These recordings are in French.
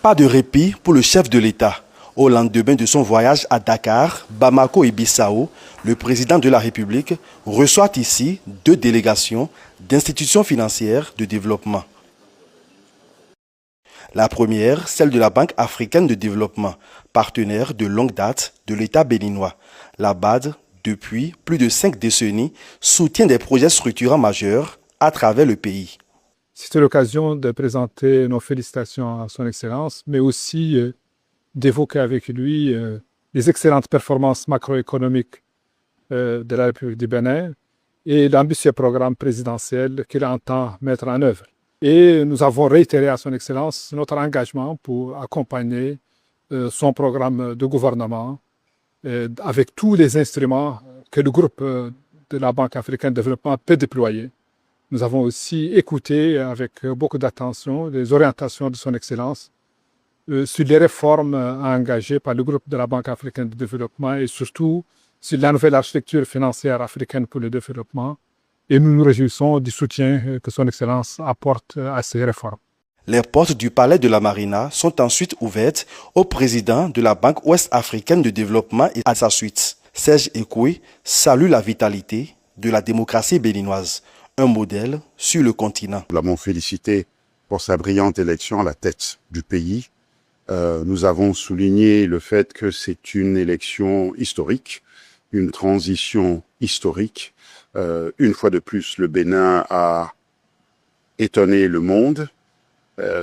Pas de répit pour le chef de l'État. Au lendemain de son voyage à Dakar, Bamako et Bissau, le président de la République reçoit ici 2 délégations d'institutions financières de développement. La première, celle de la Banque africaine de développement, partenaire de longue date de l'État béninois. La BAD, depuis plus de 5 décennies, soutient des projets structurants majeurs à travers le pays. C'était l'occasion de présenter nos félicitations à son Excellence, mais aussi d'évoquer avec lui les excellentes performances macroéconomiques de la République du Bénin et l'ambitieux programme présidentiel qu'il entend mettre en œuvre. Et nous avons réitéré à son Excellence notre engagement pour accompagner son programme de gouvernement avec tous les instruments que le groupe de la Banque africaine de développement peut déployer. Nous avons aussi écouté avec beaucoup d'attention les orientations de son Excellence sur les réformes engagées par le groupe de la Banque africaine de développement et surtout sur la nouvelle architecture financière africaine pour le développement. Et nous nous réjouissons du soutien que son Excellence apporte à ces réformes. Les portes du palais de la Marina sont ensuite ouvertes au président de la Banque ouest-africaine de développement et à sa suite. Serge Ekoué salue la vitalité de la démocratie béninoise, un modèle sur le continent. Nous l'avons félicité pour sa brillante élection à la tête du pays. Nous avons souligné le fait que c'est une élection historique, une transition historique. Une fois de plus, le Bénin a étonné le monde.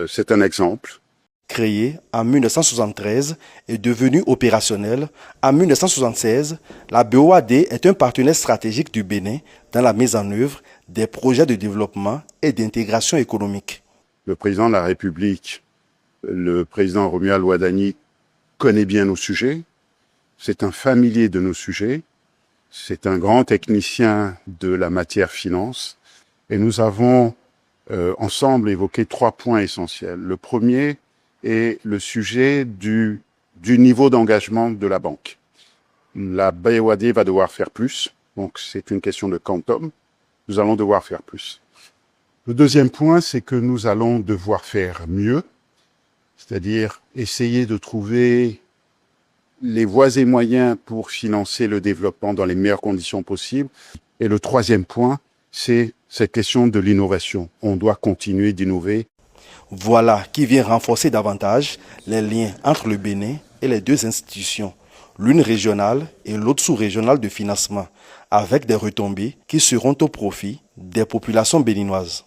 C'est un exemple. Créée en 1973 et devenue opérationnelle en 1976, la BOAD est un partenaire stratégique du Bénin dans la mise en œuvre des projets de développement et d'intégration économique. Le président de la République, le président Romuald Wadani, connaît bien nos sujets. C'est un familier de nos sujets. C'est un grand technicien de la matière finance. Et nous avons ensemble évoqué 3 points essentiels. Le premier est le sujet du niveau d'engagement de la banque. La BOAD va devoir faire plus. Donc c'est une question de quantum. Nous allons devoir faire plus. Le deuxième point, c'est que nous allons devoir faire mieux. C'est-à-dire essayer de trouver les voies et moyens pour financer le développement dans les meilleures conditions possibles. Et le troisième point, c'est cette question de l'innovation. On doit continuer d'innover. Voilà qui vient renforcer davantage les liens entre le Bénin et les 2 institutions, l'une régionale et l'autre sous-régionale de financement, avec des retombées qui seront au profit des populations béninoises.